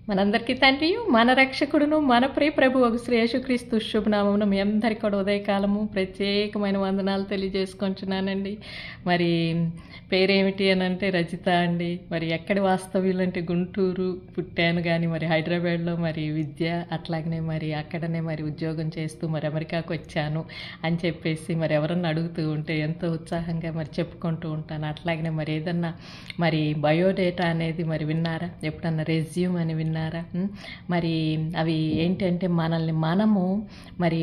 మనందరికీ తండ్రియు మన రక్షకుడును మన ప్రియ ప్రభువగు శ్రీ యేసుక్రీస్తు శుభనామమున మీ అందరికీ కూడా ఉదయకాలము ప్రత్యేకమైన వందనాలు తెలియజేసుకుంటున్నానండి. మరి పేరేమిటి అని అంటే రజిత అండి. మరి ఎక్కడి వాస్తవ్యులు అంటే గుంటూరు పుట్టాను, కానీ మరి హైదరాబాద్లో మరి విద్య అట్లాగనే మరి అక్కడనే మరి ఉద్యోగం చేస్తూ మరి అమెరికాకు వచ్చాను అని చెప్పేసి మరి ఎవరన్నా అడుగుతూ ఉంటే ఎంతో ఉత్సాహంగా మరి చెప్పుకుంటూ ఉంటాను. అట్లాగనే మరి ఏదన్నా మరి బయోడేటా అనేది మరి విన్నారా, ఎప్పుడన్నా రెజ్యూమ్ అని విన్నారా? మరి అవి ఏంటంటే మనము మరి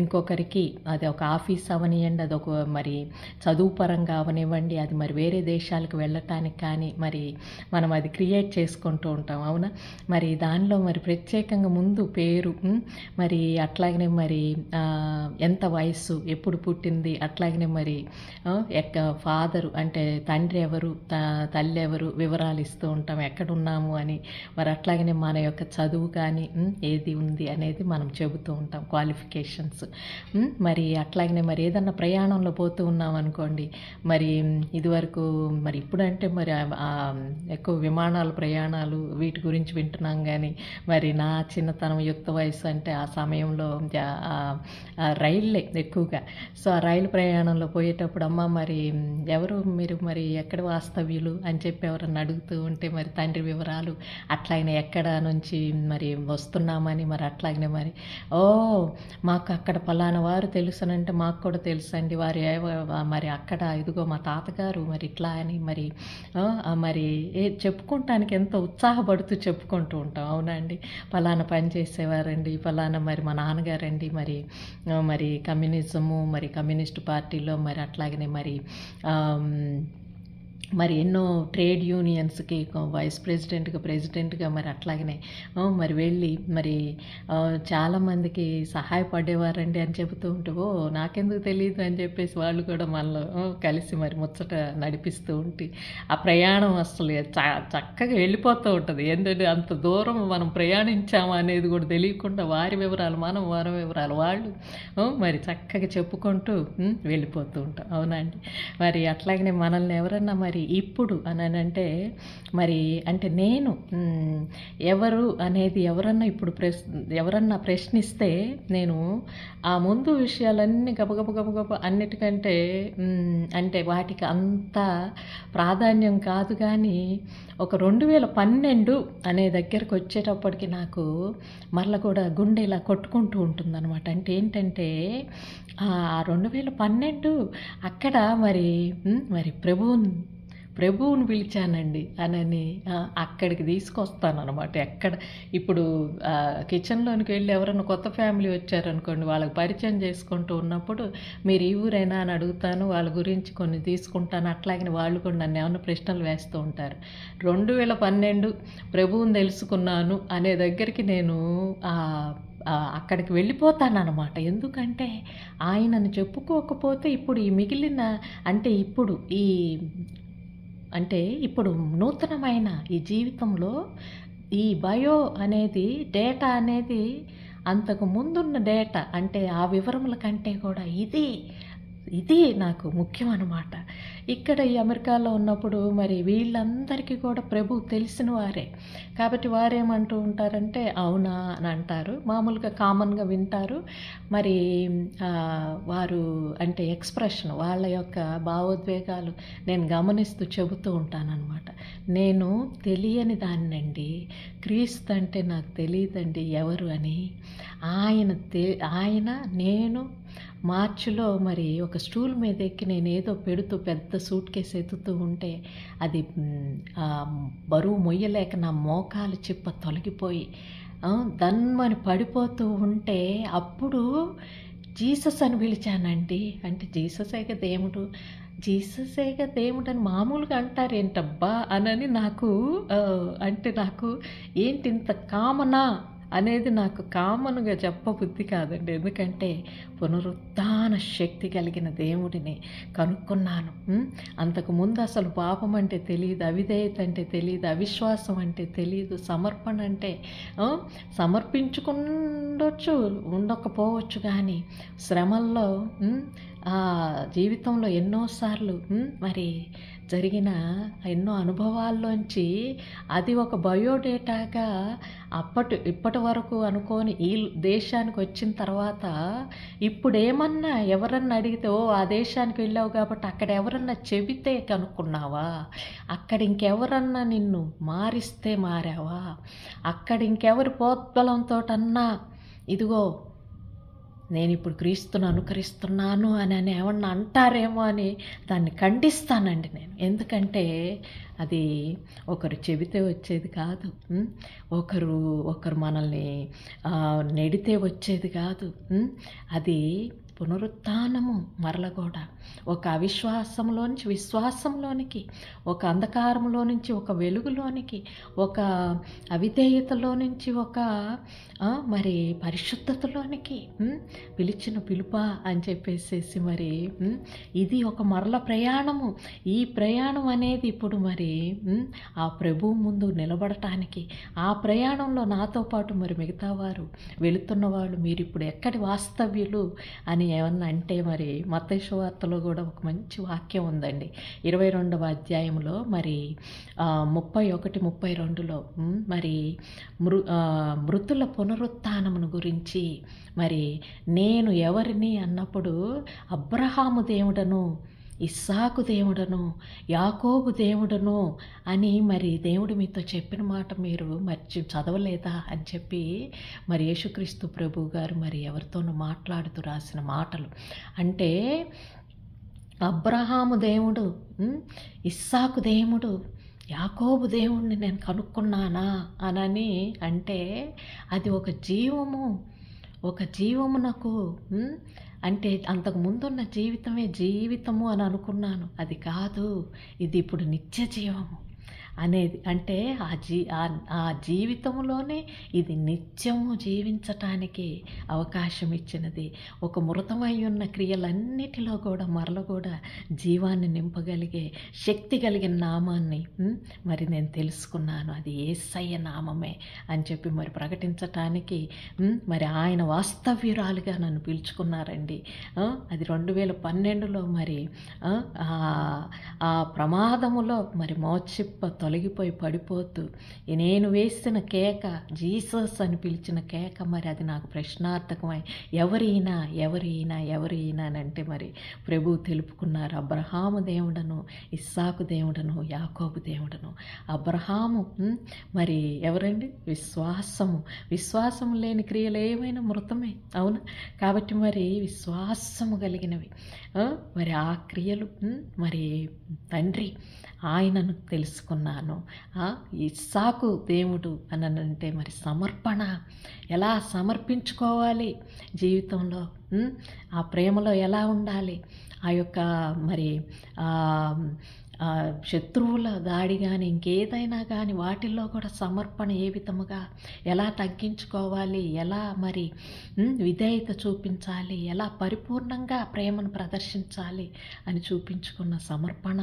ఇంకొకరికి అది ఒక ఆఫీస్ అవనివ్వండి, అదొక మరి చదువు పరంగా అవనివ్వండి, అది మరి వేరే దేశాలకు వెళ్ళటానికి కానీ మరి మనం అది క్రియేట్ చేసుకుంటూ ఉంటాం, అవునా? మరి దానిలో మరి ప్రత్యేకంగా ముందు పేరు, మరి అట్లాగనే మరి ఎంత వయస్సు, ఎప్పుడు పుట్టింది, అట్లాగనే మరి ఫాదరు అంటే తండ్రి ఎవరు, తల్లి ఎవరు, వివరాలు ఇస్తూ ఉంటాం, ఎక్కడున్నాము అని. మరి అట్లాగనే మన యొక్క చదువు కానీ ఏది ఉంది అనేది మనం చెబుతూ ఉంటాం, క్వాలిఫికేషన్స్. మరి అట్లాగనే మరి ఏదన్నా ప్రయాణంలో పోతూ ఉన్నాం అనుకోండి, మరి ఇదివరకు మరి ఇప్పుడంటే మరి ఎక్కువ విమానాల ప్రయాణాలు వీటి గురించి వింటున్నాం, కానీ మరి నా చిన్నతనం యుక్త వయసు అంటే ఆ సమయంలో రైళ్ళే ఎక్కువగా. సో ఆ రైలు ప్రయాణంలో పోయేటప్పుడు అమ్మ మరి ఎవరు మీరు, మరి ఎక్కడ వాస్తవ్యులు అని చెప్పి ఎవరన్నా అడుగుతూ ఉంటే మరి తండ్రి వివరాలు, అట్లాగనే ఎక్కడ నుంచి మరి వస్తున్నామని, మరి అట్లాగనే మరి మాకు అక్కడ పలానా వారు తెలుసనంటే మాకు కూడా తెలుసండి, వారు మరి అక్కడ ఇదిగో మా తాతగారు మరి ఇట్లా అని మరి మరి చెప్పుకుంటానికి ఎంతో ఉత్సాహపడుతూ చెప్పుకుంటూ ఉంటాం, అవునా అండి? పలానా పని చేసేవారండి, పలానా మరి మా నాన్నగారండి మరి మరి కమ్యూనిజము మరి కమ్యూనిస్ట్ పార్టీలో మరి అట్లాగనే మరి మరి ఎన్నో ట్రేడ్ యూనియన్స్కి వైస్ ప్రెసిడెంట్గా మరి అట్లాగనే మరి వెళ్ళి మరి చాలామందికి సహాయపడేవారండి అని చెబుతూ ఉంటే నాకెందుకు తెలియదు అని చెప్పేసి వాళ్ళు కూడా మనలో కలిసి మరి ముచ్చట నడిపిస్తూ ఉంటే ఆ ప్రయాణం అసలు చక్కగా వెళ్ళిపోతూ ఉంటుంది. ఎందుకంటే అంత దూరం మనం ప్రయాణించాము అనేది కూడా తెలియకుండా వారి వివరాలు మనం, వారి వివరాలు వాళ్ళు మరి చక్కగా చెప్పుకుంటూ వెళ్ళిపోతూ ఉంటాం, అవునా అండి? మరి అట్లాగనే మనల్ని ఎవరన్నా మరి ఇప్పుడు అని అంటే మరి అంటే నేను ఎవరు అనేది ఎవరన్నా ప్రశ్నిస్తే నేను ఆ ముందు విషయాలన్నీ గబగబ అన్నిటికంటే అంటే వాటికి అంత ప్రాధాన్యం కాదు, కానీ ఒక 2012 అనే దగ్గరకు వచ్చేటప్పటికి నాకు మరల కూడా గుండె ఇలా కొట్టుకుంటూ ఉంటుందన్నమాట. అంటే ఏంటంటే ఆ 2012 అక్కడ మరి ప్రభువుని పిలిచానండి అని అక్కడికి తీసుకొస్తానన్నమాట. ఇప్పుడు కిచెన్లోనికి వెళ్ళి ఎవరైనా కొత్త ఫ్యామిలీ వచ్చారనుకోండి, వాళ్ళకి పరిచయం చేసుకుంటూ ఉన్నప్పుడు మీరు ఈ ఊరైనా అని అడుగుతాను, వాళ్ళ గురించి కొన్ని తీసుకుంటాను. అట్లాగే వాళ్ళు కూడా నన్ను ఏమైనా ప్రశ్నలు వేస్తూ ఉంటారు. 2012 ప్రభువుని తెలుసుకున్నాను అనే దగ్గరికి నేను అక్కడికి వెళ్ళిపోతానన్నమాట. ఎందుకంటే ఆయనను చెప్పుకోకపోతే ఇప్పుడు ఈ మిగిలిన ఇప్పుడు నూతనమైన ఈ జీవితంలో ఈ బయో అనేది డేటా అనేది అంతకు ముందున్న డేటా అంటే ఆ వివరముల కంటే కూడా ఇది నాకు ముఖ్యం అన్నమాట. ఇక్కడ ఈ అమెరికాలో ఉన్నప్పుడు మరి వీళ్ళందరికీ కూడా ప్రభు తెలిసిన వారే కాబట్టి వారేమంటూ ఉంటారంటే అవునా అని అంటారు, మామూలుగా కామన్గా వింటారు. మరి వారు అంటే ఎక్స్ప్రెషన్, వాళ్ళ యొక్క భావోద్వేగాలు నేను గమనిస్తూ చెబుతూ ఉంటానన్నమాట. నేను తెలియని దాన్నండి, క్రీస్తు అంటే నాకు తెలియదండి ఎవరు అని. ఆయన నేను మార్చిలో మరి ఒక స్టూల్ మీద ఎక్కి నేను ఏదో పెడుతూ పెద్ద సూట్ కేసు ఎత్తుతూ ఉంటే అది బరువు మొయ్యలేక నా మోకాలు చిప్ప తొలగిపోయి దన్మని పడిపోతూ ఉంటే అప్పుడు జీసస్ అని పిలిచానండి. అంటే జీససేగా దేవుడు అని మామూలుగా అంటారు ఏంటబ్బా అని నాకు అంటే నాకు ఏంటి ఇంత కామనా అనేది నాకు కామన్గా చెప్పబుద్ధి కాదండి. ఎందుకంటే పునరుత్థాన శక్తి కలిగిన దేవుడిని కనుక్కున్నాను. అంతకుముందు అసలు పాపం అంటే తెలియదు, అవిధేయత అంటే తెలియదు, అవిశ్వాసం అంటే తెలియదు, సమర్పణ అంటే ఉండకపోవచ్చు, కానీ శ్రమల్లో జీవితంలో ఎన్నోసార్లు మరి జరిగిన ఎన్నో అనుభవాల్లోంచి అది ఒక బయోడేటాగా ఇప్పటి వరకు అనుకోని ఈ దేశానికి వచ్చిన తర్వాత ఇప్పుడేమన్నా ఎవరన్నా అడిగితే, ఓ ఆ దేశానికి వెళ్ళావు కాబట్టి అక్కడ ఎవరన్నా చెబితే కనుక్కున్నావా, అక్కడ ఇంకెవరన్నా నిన్ను మారిస్తే మారావా, అక్కడ ఇంకెవరి ప్రోద్బలంతోటన్నా ఇదిగో నేను ఇప్పుడు క్రీస్తును అనుకరిస్తున్నాను అని ఏమన్నా అంటారేమో అని దాన్ని ఖండిస్తానండి నేను. ఎందుకంటే అది ఒకరు చెబితే వచ్చేది కాదు, ఒకరు మనల్ని నెడితే వచ్చేది కాదు. అది పునరుత్థానము మరల కూడా ఒక అవిశ్వాసంలోంచి విశ్వాసంలోనికి, ఒక అంధకారంలో నుంచి ఒక వెలుగులోనికి, ఒక అవిధేయతలో నుంచి ఒక మరి పరిశుద్ధతలోనికి పిలిచిన పిలుప అని చెప్పేసేసి మరి ఇది ఒక మరల ప్రయాణము. ఈ ప్రయాణం అనేది ఇప్పుడు మరి ఆ ప్రభువు ముందు నిలబడటానికి, ఆ ప్రయాణంలో నాతో పాటు మరి మిగతా వారు వెళుతున్న వాళ్ళు మీరు ఇప్పుడు ఎక్కడి వాస్తవ్యులు అని ఏమన్నా అంటే మరి మత్తయి సువార్తలో కూడా ఒక మంచి వాక్యం ఉందండి. 22వ అధ్యాయంలో మరి 31, 32లో మరి మృతుల పునరుత్థానమును గురించి మరి నేను ఎవరిని అన్నప్పుడు అబ్రహాము దేవుడను, ఇస్సాకు దేవుడను, యాకోబు దేవుడను అని మరి దేవుడు మీతో చెప్పిన మాట మీరు చదవలేదా అని చెప్పి మరి యేసుక్రీస్తు ప్రభు గారు మరి ఎవరితోనూ మాట్లాడుతూ రాసిన మాటలు. అంటే అబ్రహాము దేవుడు, ఇస్సాకు దేవుడు, యాకోబు దేవుడిని నేను కనుక్కున్నానా అనని అంటే అది ఒక జీవమునకు అంటే అంతకు ముందున్న జీవితమే జీవితము అని అనుకున్నాను. అది కాదు, ఇది ఇప్పుడు నిత్య జీవము అనేది. అంటే ఆ జీవితంలోనే ఇది నిత్యము జీవించటానికి అవకాశం ఇచ్చినది. ఒక మృతమై ఉన్న క్రియలన్నిటిలో కూడా మరల కూడా జీవాన్ని నింపగలిగే శక్తి కలిగిన నామాన్ని మరి నేను తెలుసుకున్నాను. అది యేసయ్య నామమే అని చెప్పి మరి ప్రకటించటానికి మరి ఆయన వాస్తవ్యురాలుగా నన్ను పిలుచుకున్నారండి. అది 2012లో మరి ఆ ప్రమాదములో మరి మోచిప్ప తొలగిపోయి పడిపోతూ నేను వేసిన కేక, జీసస్ అని పిలిచిన కేక మరి అది నాకు ప్రశ్నార్థకమై ఎవరైనా అంటే మరి ప్రభువు తెలుపుకున్నారు. అబ్రహాము దేవుడను, ఇస్సాకు దేవుడను, యాకోబు దేవుడను. అబ్రహాము మరి ఎవరండి? విశ్వాసము లేని క్రియలు ఏమైనా మృతమే, అవునా? కాబట్టి మరి విశ్వాసము కలిగినవి మరి ఆ క్రియలు మరి తండ్రి ఆయనను తెలుసుకున్నాను. ఇస్సాకు దేవుడు అని అంటే మరి సమర్పణ ఎలా సమర్పించుకోవాలి జీవితంలో, ఆ ప్రేమలో ఎలా ఉండాలి, ఆ యొక్క మరి శత్రువుల దాడి కానీ ఇంకేదైనా కానీ వాటిల్లో కూడా సమర్పణ ఏ విధముగా ఎలా తగ్గించుకోవాలి, ఎలా మరి విధేయత చూపించాలి, ఎలా పరిపూర్ణంగా ప్రేమను ప్రదర్శించాలి అని చూపించుకున్న సమర్పణ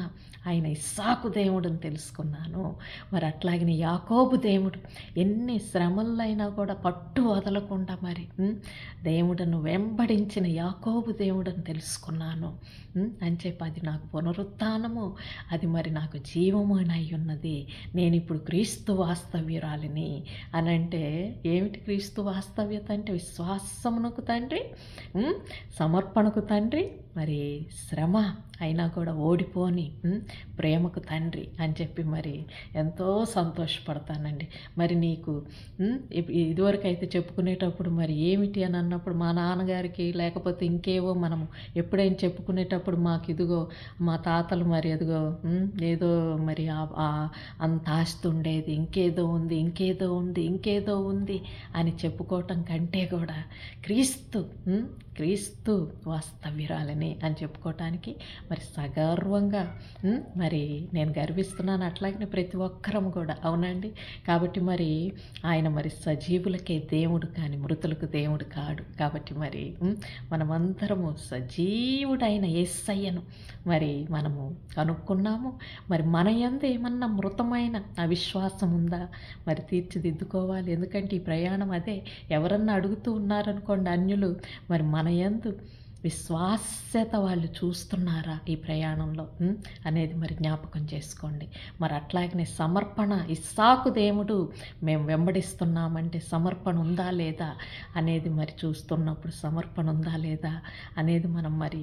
ఆయన ఇస్సాకు దేవుడుని తెలుసుకున్నాను. మరి అట్లాగనే యాకోబు దేవుడు ఎన్ని శ్రమలైనా కూడా పట్టు వదలకుండా మరి దేవుడను వెంబడించిన యాకోబు దేవుడని తెలుసుకున్నాను అని చెప్పి అది నాకు పునరుత్థానము, అది మరి నాకు జీవము అని అయి ఉన్నది. నేను ఇప్పుడు క్రీస్తు వాస్తవ్యురాలిని అని అంటే ఏమిటి క్రీస్తు వాస్తవ్యత అంటే? విశ్వాసమునకు తండ్రి, సమర్పణకు తండ్రి, మరి శ్రమ అయినా కూడా ఓడిపోని ప్రేమకు తండ్రి అని చెప్పి మరి ఎంతో సంతోషపడతానండి. మరి నీకు ఇదివరకు అయితే చెప్పుకునేటప్పుడు మరి ఏమిటి అని అన్నప్పుడు మా నాన్నగారికి లేకపోతే ఇంకేవో మనము ఎప్పుడైనా చెప్పుకునేటప్పుడు మాకు ఇదిగో మా తాతలు మరి ఎదిగో ఏదో మరి అంత ఆస్తి ఉండేది, ఇంకేదో ఉంది అని చెప్పుకోవటం కంటే కూడా క్రీస్తు వాస్తవ్యురాలని అని చెప్పుకోవటానికి మరి సగర్వంగా మరి నేను గర్విస్తున్నాను. అట్లాగే ప్రతి ఒక్కరం కూడా, అవునండి. కాబట్టి మరి ఆయన మరి సజీవులకే దేవుడు కానీ మృతులకు దేవుడు కాడు. కాబట్టి మరి మనమందరము సజీవుడైన యేసయ్యను మరి మనము కనుక్కున్నాము. మరి మన యందు ఏమన్నా మృతమైన అవిశ్వాసం ఉందా మరి తీర్చిదిద్దుకోవాలి. ఎందుకంటే ఈ ప్రయాణం అదే. ఎవరన్నా అడుగుతూ ఉన్నారనుకోండి అన్యులు, మరి మన యందు విశ్వాస్యత వాళ్ళు చూస్తున్నారా ఈ ప్రయాణంలో అనేది మరి జ్ఞాపకం చేసుకోండి. మరి అట్లాగనే సమర్పణ, ఇస్సాకు దేవుడు మేము వెంబడిస్తున్నామంటే సమర్పణ ఉందా లేదా అనేది మరి చూస్తున్నప్పుడు సమర్పణ ఉందా లేదా అనేది మనం మరి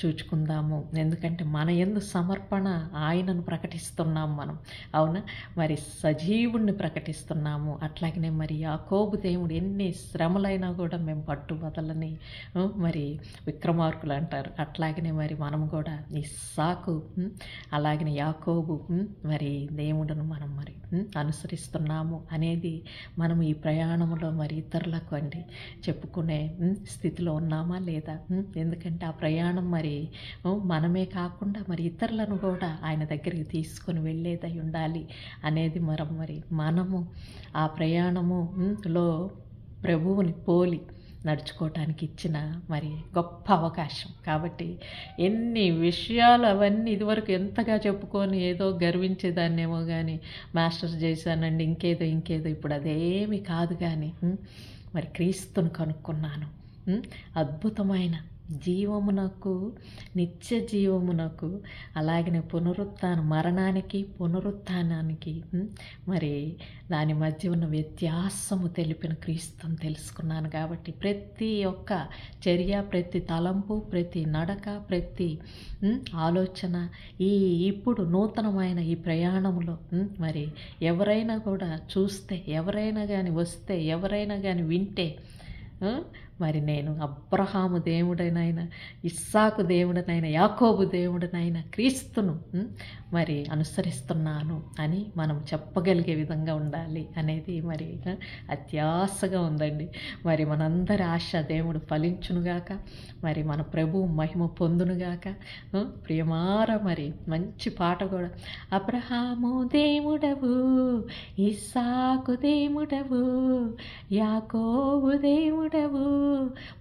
చూచుకుందాము. ఎందుకంటే మన యందు సమర్పణ, ఆయనను ప్రకటిస్తున్నాం మనం, అవునా? మరి సజీవుణ్ణి ప్రకటిస్తున్నాము. అట్లాగనే మరి యాకోబు దేవుడు ఎన్ని శ్రమలైనా కూడా మేము పట్టుబదలని మరి విక్రమార్కులు అంటారు. అట్లాగనే మరి మనం కూడా ఇస్సాకు అలాగనే యాకోబు మరి దేవుడును మనం మరి అనుసరిస్తున్నాము అనేది మనం ఈ ప్రయాణంలో మరి ఇతరులకు చెప్పుకునే స్థితిలో ఉన్నామా లేదా? ఎందుకంటే ఆ ప్రయాణం మరి మనమే కాకుండా మరి ఇతరులను కూడా ఆయన దగ్గరికి తీసుకొని వెళ్ళేదై ఉండాలి అనేది మనము ఆ ప్రయాణములో ప్రభువుని పోలి నడుచుకోవటానికి ఇచ్చిన మరి గొప్ప అవకాశం. కాబట్టి ఎన్ని విషయాలు అవన్నీ ఇదివరకు ఎంతగా చెప్పుకొని ఏదో గర్వించేదాన్నేమో కానీ, మాస్టర్స్ చేశానండి ఇంకేదో ఇప్పుడు అదేమి కాదు. కానీ మరి క్రీస్తును కనుక్కున్నాను. అద్భుతమైన జీవమునకు, నిత్య జీవమునకు, అలాగనే మరణానికి పునరుత్థానానికి మరి దాని మధ్య ఉన్న వ్యత్యాసము తెలిపిన క్రీస్తుని తెలుసుకున్నాను. కాబట్టి ప్రతి ఒక్క చర్య, ప్రతి తలంపు, ప్రతి నడక, ప్రతి ఆలోచన ఇప్పుడు నూతనమైన ఈ ప్రయాణంలో మరి ఎవరైనా కూడా చూస్తే, ఎవరైనా కానీ వస్తే, ఎవరైనా కానీ వింటే మరి నేను అబ్రహాము దేవుడనైనా, ఇస్సాకు దేవుడనైనా, యాకోబు దేవుడనైనా క్రీస్తును మరి అనుసరిస్తున్నాను అని మనం చెప్పగలిగే విధంగా ఉండాలి అనేది మరి అత్యాశగా ఉందండి. మరి మనందరి ఆశ దేవుడు ఫలించునుగాక, మరి మన ప్రభువు మహిమ పొందునుగాక. ప్రియమార మరి మంచి పాట కూడా, అబ్రహాము దేవుడవు, ఇస్సాకు దేవుడవు, యాకోబు దేవుడవు,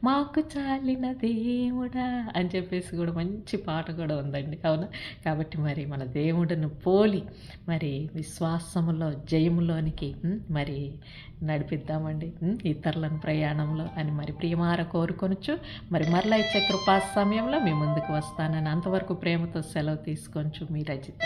మాకు చాలిన దేవుడా అని చెప్పేసి కూడా మంచి పాట కూడా ఉందండి, అవునా? కాబట్టి మరి మన దేవుడిని పోలి మరి విశ్వాసములో జయములోనికి మరి నడిపిద్దామండి ఇతరులను ప్రయాణంలో అని మరి ప్రియమార కోరుకొనొచ్చు. మరి మరలా ఇచ్చే కృపా సమయంలో మీ ముందుకు వస్తానని, అంతవరకు ప్రేమతో సెలవు తీసుకొంచు మీ రజిత.